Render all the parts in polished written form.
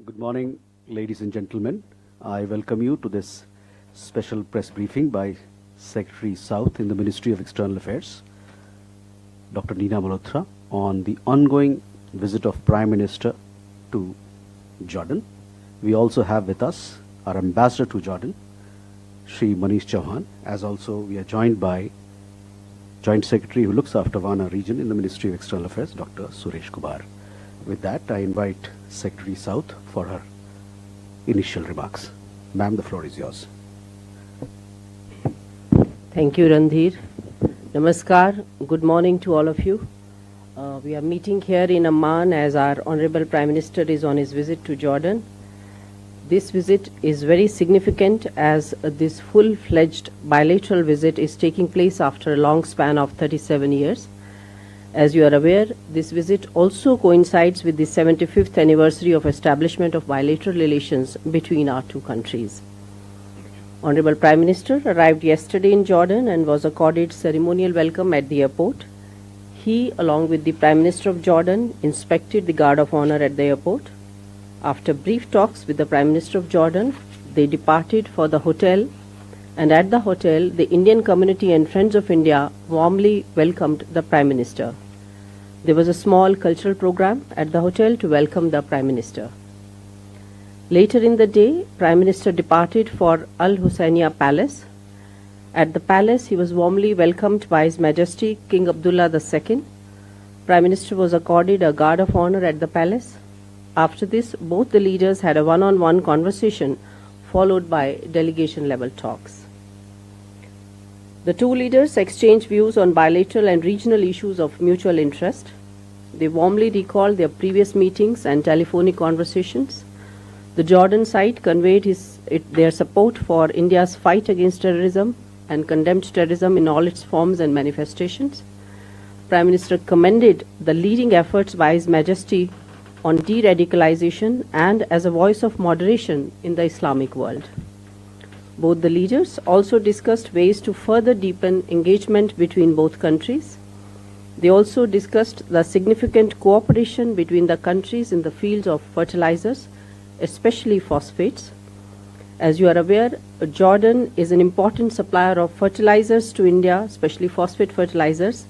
Good morning, ladies and gentlemen. I welcome you to this special press briefing by Secretary South in the Ministry of External Affairs, Dr. Neena Malhotra, on the ongoing visit of Prime Minister to Jordan. We also have with us our Ambassador to Jordan, Shri Manish Chauhan, as also we are joined by Joint Secretary who looks after Wana region in the Ministry of External Affairs, Dr. Suresh Kumar. With that, I invite Secretary South for her initial remarks. Ma'am, the floor is yours. Thank you, Randhir. Namaskar. Good morning to all of you. We are meeting here in Amman as our Honorable Prime Minister is on his visit to Jordan. This visit is very significant as this full-fledged bilateral visit is taking place after a long span of 37 years. As you are aware, this visit also coincides with the 75th anniversary of establishment of bilateral relations between our two countries. Honorable Prime Minister arrived yesterday in Jordan and was accorded ceremonial welcome at the airport. He, along with the Prime Minister of Jordan, inspected the Guard of Honor at the airport. After brief talks with the Prime Minister of Jordan, they departed for the hotel, and at the hotel, the Indian community and Friends of India warmly welcomed the Prime Minister. There was a small cultural program at the hotel to welcome the Prime Minister. Later in the day, Prime Minister departed for Al Husseiniya Palace. At the palace, he was warmly welcomed by His Majesty King Abdullah II. Prime Minister was accorded a Guard of Honor at the palace. After this, both the leaders had a one-on-one conversation followed by delegation-level talks. The two leaders exchanged views on bilateral and regional issues of mutual interest. They warmly recalled their previous meetings and telephonic conversations. The Jordan side conveyed their support for India's fight against terrorism and condemned terrorism in all its forms and manifestations. Prime Minister commended the leading efforts by His Majesty on de-radicalization and as a voice of moderation in the Islamic world. Both the leaders also discussed ways to further deepen engagement between both countries. They also discussed the significant cooperation between the countries in the fields of fertilizers, especially phosphates. As you are aware, Jordan is an important supplier of fertilizers to India, especially phosphate fertilizers.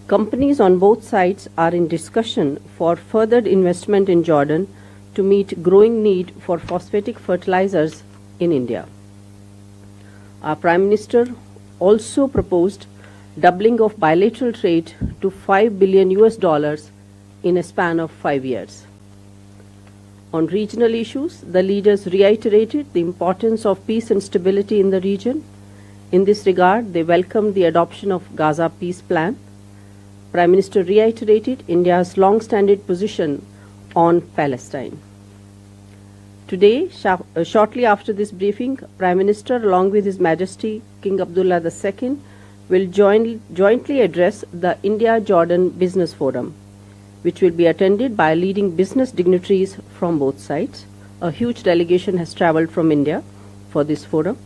Companies on both sides are in discussion for further investment in Jordan to meet growing need for phosphatic fertilizers in India. Our Prime Minister also proposed doubling of bilateral trade to $5 billion in a span of 5 years. On regional issues, the leaders reiterated the importance of peace and stability in the region. In this regard, they welcomed the adoption of Gaza peace plan. Prime Minister reiterated India's long-standing position on Palestine. Today, shortly after this briefing, Prime Minister, along with His Majesty King Abdullah II, will jointly address the India-Jordan Business Forum, which will be attended by leading business dignitaries from both sides. A huge delegation has travelled from India for this forum.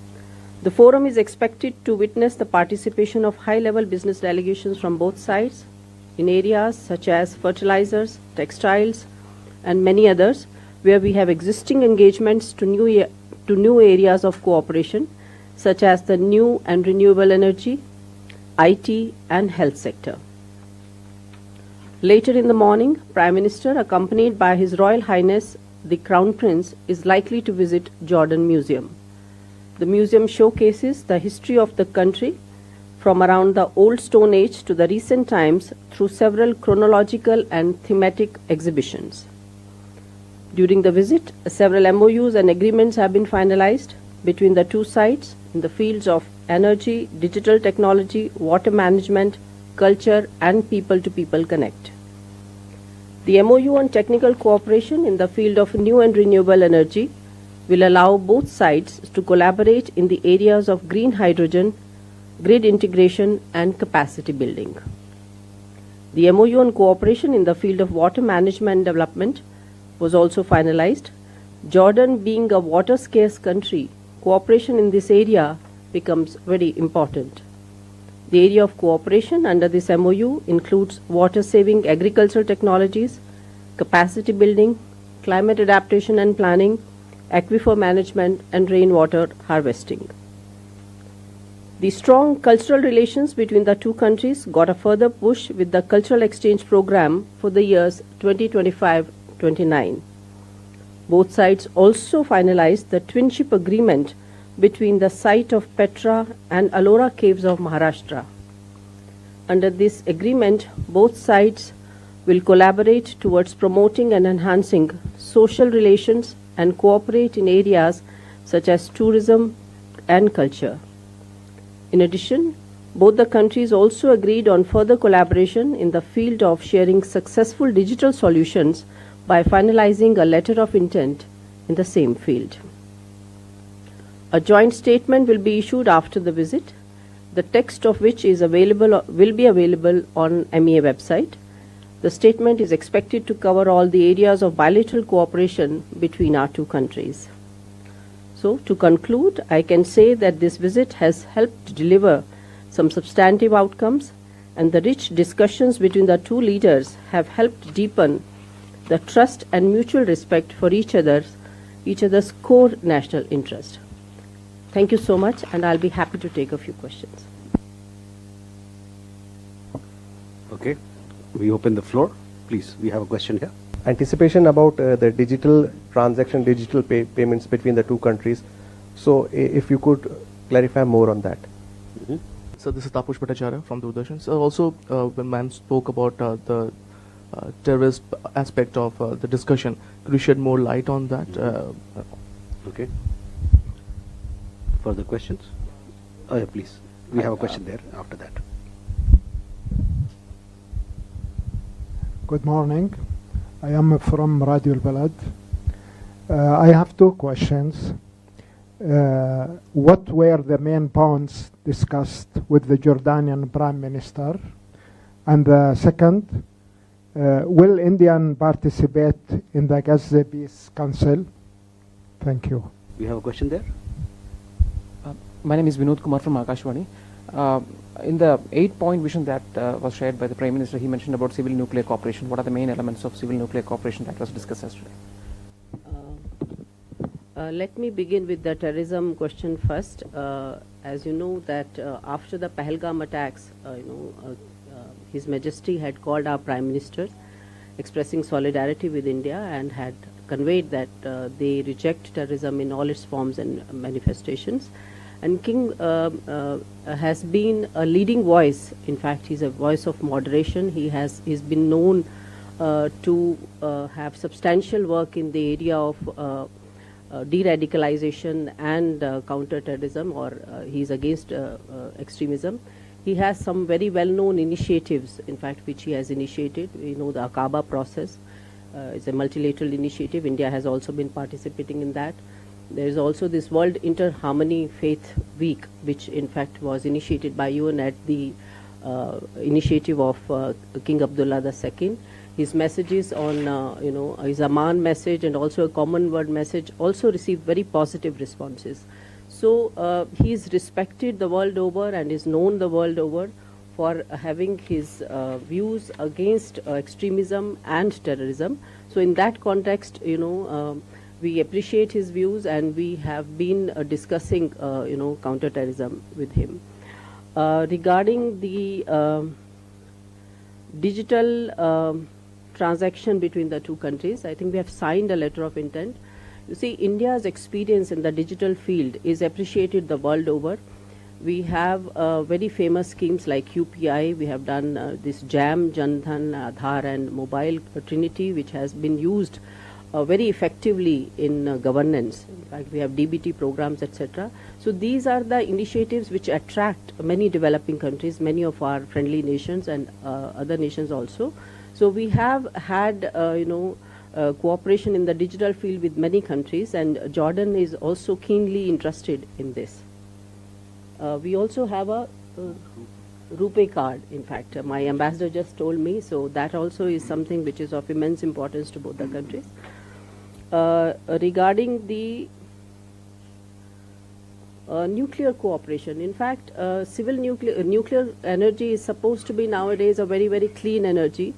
The forum is expected to witness the participation of high-level business delegations from both sides in areas such as fertilizers, textiles, and many others, where we have existing engagements to new areas of cooperation, such as the new and renewable energy, IT, and health sector. Later in the morning, Prime Minister, accompanied by His Royal Highness the Crown Prince, is likely to visit Jordan Museum. The museum showcases the history of the country from around the Old Stone Age to the recent times through several chronological and thematic exhibitions. During the visit, several MoUs and agreements have been finalized between the two sides in the fields of energy, digital technology, water management, culture, and people-to-people connect. The MoU on technical cooperation in the field of new and renewable energy will allow both sides to collaborate in the areas of green hydrogen, grid integration, and capacity building. The MoU on cooperation in the field of water management and development was also finalized. Jordan being a water-scarce country, cooperation in this area becomes very important. The area of cooperation under this MoU includes water-saving agricultural technologies, capacity building, climate adaptation and planning, aquifer management, and rainwater harvesting. The strong cultural relations between the two countries got a further push with the Cultural Exchange Program for the years 2025-29. Both sides also finalized the twinship agreement between the site of Petra and Ellora caves of Maharashtra. Under this agreement, both sides will collaborate towards promoting and enhancing social relations and cooperate in areas such as tourism and culture. In addition, both the countries also agreed on further collaboration in the field of sharing successful digital solutions by finalizing a letter of intent in the same field. A joint statement will be issued after the visit, the text of which will be available on MEA website. The statement is expected to cover all the areas of bilateral cooperation between our two countries. So, to conclude, I can say that this visit has helped deliver some substantive outcomes, and the rich discussions between the two leaders have helped deepen the trust and mutual respect for each other's core national interest. Thank you so much, and I'll be happy to take a few questions. Okay, we open the floor. Please, we have a question here. Anticipation about the digital transaction, digital payments between the two countries. So, if you could clarify more on that. Mm-hmm. So this is Tapush Bhattacharya from Doordarshan. So also, when man spoke about the terrorist aspect of the discussion, could you shed more light on that? Okay. Further questions? Oh, yeah, please. We have a question there after that. Good morning. I am from Radio Al-Balad. I have two questions. What were the main points discussed with the Jordanian Prime Minister? And the second, will India participate in the Gaza Peace Council? Thank you. We have a question there? My name is Vinod Kumar from Akashwani. In the 8-point vision that was shared by the Prime Minister, he mentioned about civil nuclear cooperation. What are the main elements of civil nuclear cooperation that was discussed yesterday? Let me begin with the terrorism question first. As you know that after the Pahalgam attacks, His Majesty had called our Prime Minister, expressing solidarity with India, and had conveyed that they reject terrorism in all its forms and manifestations. And King has been a leading voice. In fact, he's a voice of moderation. He's been known to have substantial work in the area of de-radicalization and counter-terrorism, or he's against extremism. He has some very well-known initiatives, in fact, which he has initiated. We know the Aqaba process is a multilateral initiative. India has also been participating in that. There is also this World Inter-Harmony Faith Week, which in fact was initiated by UN at the initiative of King Abdullah II. His messages on, his Aman message and also a common word message also received very positive responses. So he is respected the world over and is known the world over for having his views against extremism and terrorism. So in that context, we appreciate his views, and we have been discussing, counter-terrorism with him. Regarding the digital transaction between the two countries, I think we have signed a letter of intent. You see, India's experience in the digital field is appreciated the world over. We have very famous schemes like UPI. We have done this JAM, Jan Dhan, Aadhaar and Mobile Trinity, which has been used very effectively in governance. In fact, we have DBT programs, etc. So these are the initiatives which attract many developing countries, many of our friendly nations and other nations also. So we have had, cooperation in the digital field with many countries, and Jordan is also keenly interested in this. We also have a RuPay card, in fact. My ambassador just told me, so that also is something which is of immense importance to both the countries. Regarding the nuclear cooperation, in fact, civil nuclear energy is supposed to be nowadays a very, very clean energy.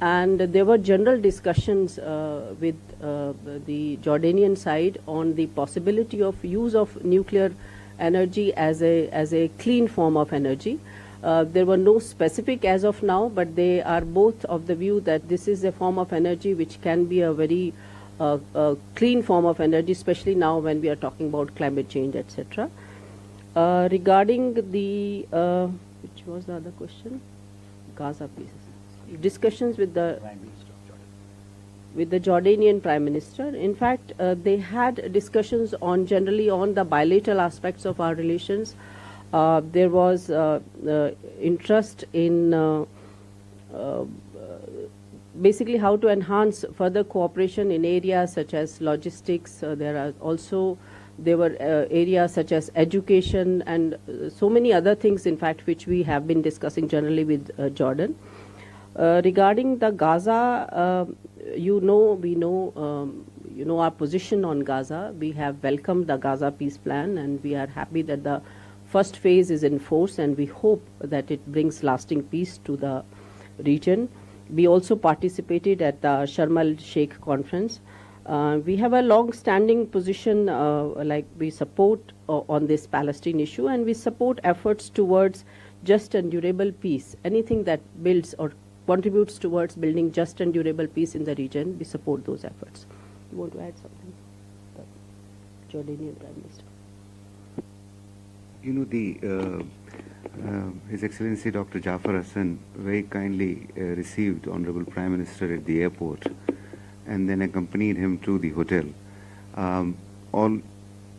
and there were general discussions with the Jordanian side on the possibility of use of nuclear energy as a clean form of energy. There were no specific as of now, but they are both of the view that this is a form of energy which can be a very clean form of energy, especially now when we are talking about climate change, etc. Regarding the, which was the other question? Gaza, please. Discussions with the Jordanian Prime Minister. In fact, they had discussions on generally on the bilateral aspects of our relations. There was interest in basically how to enhance further cooperation in areas such as logistics. There were areas such as education and so many other things, in fact, which we have been discussing generally with Jordan. Regarding the Gaza, we know our position on Gaza. We have welcomed the Gaza peace plan, and we are happy that the first phase is in force, and we hope that it brings lasting peace to the region. We also participated at the Sharm el-Sheikh conference. We have a long-standing position, like we support on this Palestine issue, and we support efforts towards just and durable peace. Anything that builds or contributes towards building just and durable peace in the region, we support those efforts. You want to add something? The Jordanian Prime Minister. You know, His Excellency Dr. Jafar Hassan very kindly received Honorable Prime Minister at the airport and then accompanied him to the hotel. All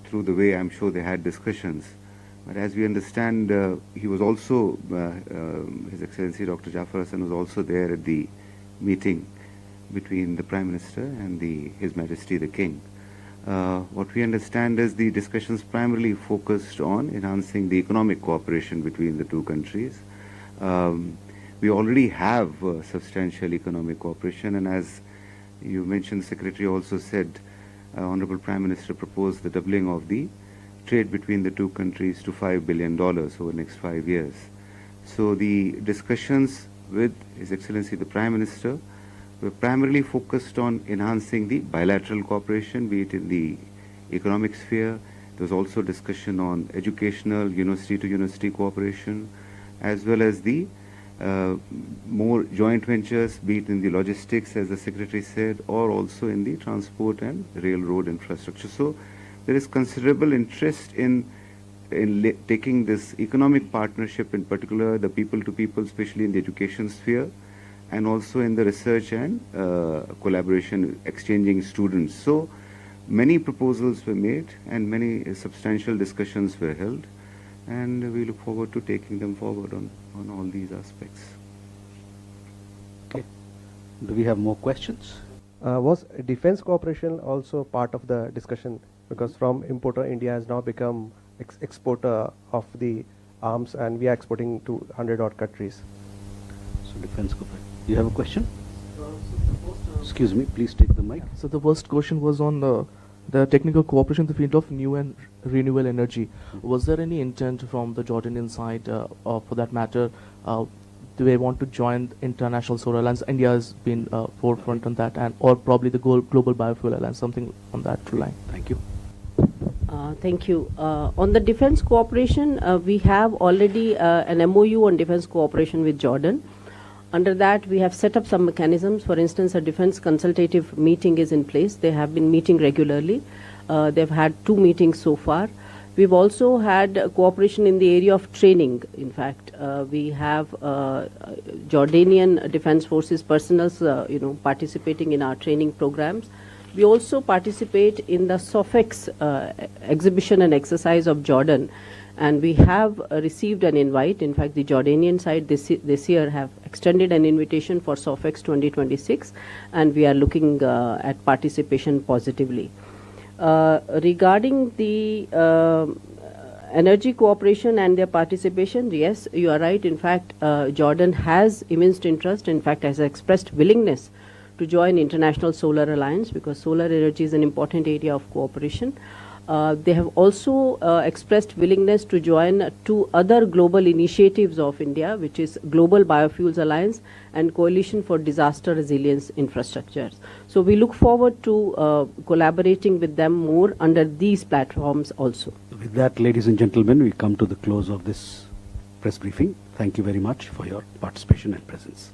through the way, I'm sure they had discussions. But as we understand, he was also, His Excellency Dr. Jafar Hassan was also there at the meeting between the Prime Minister and His Majesty the King. What we understand is the discussions primarily focused on enhancing the economic cooperation between the two countries. We already have substantial economic cooperation, and as you mentioned, Secretary also said, Honorable Prime Minister proposed the doubling of the trade between the two countries to $5 billion over the next 5 years. So the discussions with His Excellency the Prime Minister were primarily focused on enhancing the bilateral cooperation, be it in the economic sphere. There was also discussion on educational, university-to-university cooperation, as well as the more joint ventures, be it in the logistics, as the Secretary said, or also in the transport and railroad infrastructure. So there is considerable interest in taking this economic partnership, in particular the people-to-people, especially in the education sphere, and also in the research and collaboration, exchanging students. So many proposals were made and many substantial discussions were held, and we look forward to taking them forward on all these aspects. Okay. Do we have more questions? Was defense cooperation also part of the discussion? Because from importer, India has now become exporter of the arms, and we are exporting to 100-odd countries. So defense cooperation. You have a question? Excuse me, please take the mic. So the first question was on the technical cooperation in the field of new and renewable energy. Was there any intent from the Jordanian side, or for that matter, do they want to join the International Solar Alliance? India has been forefront on that, and or probably the Global Biofuel Alliance, something on that line. Thank you. Thank you. On the defense cooperation, we have already an MoU on defense cooperation with Jordan. Under that, we have set up some mechanisms. For instance, a defense consultative meeting is in place. They have been meeting regularly. They've had 2 meetings so far. We've also had cooperation in the area of training. In fact, we have Jordanian Defense Forces personnel, participating in our training programs. We also participate in the SOFEX exhibition and exercise of Jordan, and we have received an invite. In fact, the Jordanian side this year have extended an invitation for SOFEX 2026, and we are looking at participation positively. Regarding the energy cooperation and their participation, yes, you are right. In fact, Jordan has immense interest, in fact, has expressed willingness to join International Solar Alliance, because solar energy is an important area of cooperation. They have also expressed willingness to join 2 other global initiatives of India, which is Global Biofuels Alliance and Coalition for Disaster Resilience Infrastructures. So we look forward to collaborating with them more under these platforms also. With that, ladies and gentlemen, we come to the close of this press briefing. Thank you very much for your participation and presence.